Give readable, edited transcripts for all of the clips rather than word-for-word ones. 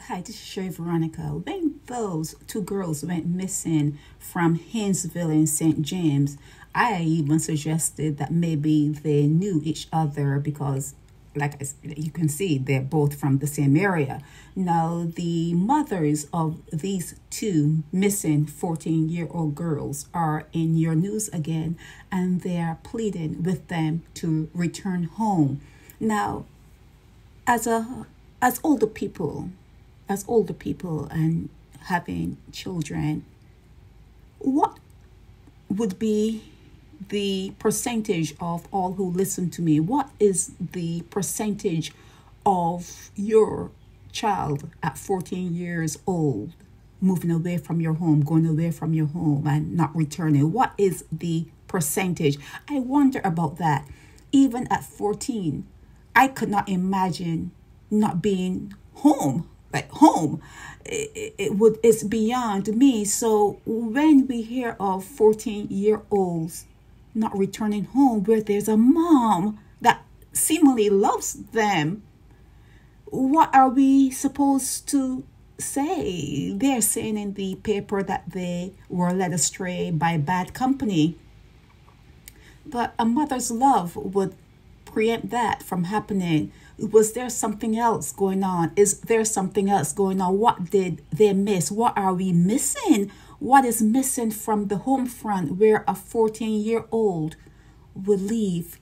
Hi, this is Runeka. When those two girls went missing from Haynesville and St. James, I even suggested that maybe they knew each other because, you can see, they're both from the same area. Now, the mothers of these two missing 14-year-old girls are in your news again, and they are pleading with them to return home. Now, as older people and having children, what would be the percentage of all who listen to me? What is the percentage of your child at 14 years old moving away from your home, going away from your home and not returning? What is the percentage? I wonder about that. Even at 14, I could not imagine not being home. It's beyond me. So when we hear of 14-year-olds not returning home, where there's a mom that seemingly loves them, what are we supposed to say? They're saying in the paper that they were led astray by bad company. But a mother's love would preempt that from happening. Was there something else going on? Is there something else going on? What did they miss? What are we missing? What is missing from the home front where a 14-year-old would leave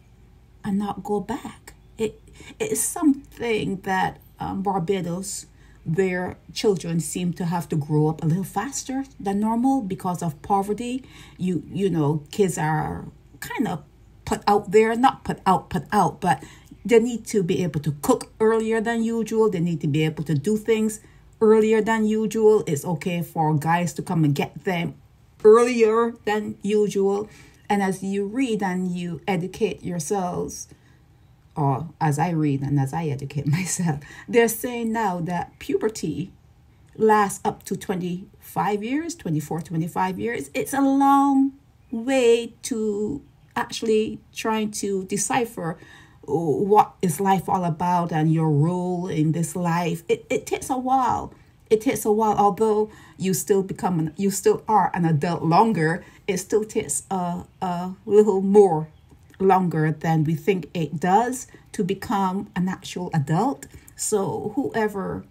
and not go back? It is something that Barbados, their children seem to have to grow up a little faster than normal because of poverty. You know, kids are kind of put out there, not put out, but they need to be able to cook earlier than usual. They need to be able to do things earlier than usual. It's okay for guys to come and get them earlier than usual. And as you read and you educate yourselves, or as I read and as I educate myself, they're saying now that puberty lasts up to 25 years, 24, 25 years. It's a long way to actually trying to decipher what is life all about and your role in this life. It takes a while. It takes a while. Although you still are an adult longer, it still takes a little more longer than we think it does to become an actual adult. So whoever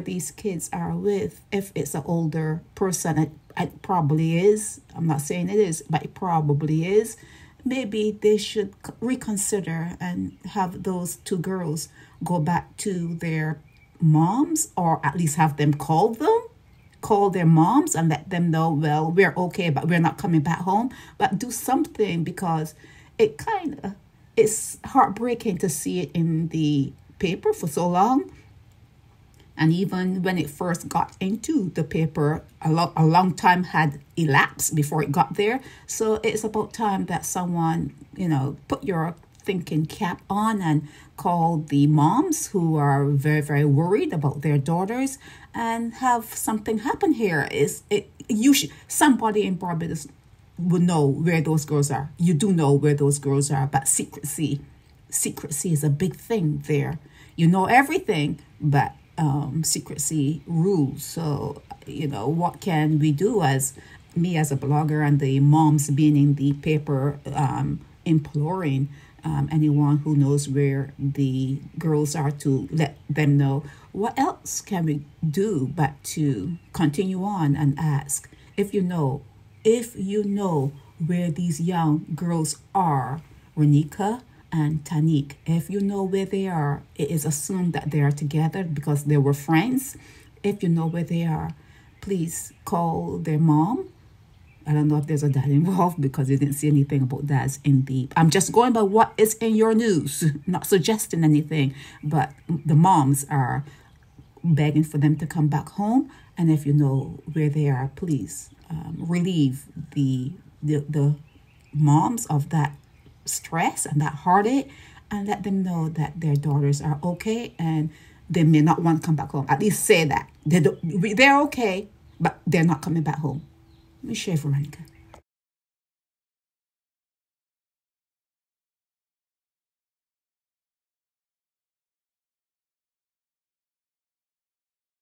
these kids are with, if it's an older person, it probably is. I'm not saying it is, but it probably is. Maybe they should reconsider and have those two girls go back to their moms, or at least have them call their moms and let them know, well, we're okay, but we're not coming back home. But do something, because it's heartbreaking to see it in the paper for so long. And even when it first got into the paper, a long time had elapsed before it got there. So it's about time that someone, put your thinking cap on and call the moms who are very, very worried about their daughters and have something happen here. Somebody in Barbados would know where those girls are. You do know where those girls are, but secrecy is a big thing there. You know everything, but secrecy rules. So, what can we do as a blogger and the moms being in the paper, imploring anyone who knows where the girls are to let them know? What else can we do but to continue on and ask? If you know where these young girls are, Runeka and Tanik, if you know where they are, it is assumed that they are together because they were friends. If you know where they are, please call their mom. I don't know if there's a dad involved because you didn't see anything about dads in the... I'm just going by what is in your news, not suggesting anything, but the moms are begging for them to come back home. And if you know where they are, please relieve the moms of that stress and that heartache, and let them know that their daughters are okay and they may not want to come back home. At least say that they're okay, but they're not coming back home. Let me share for Runeka.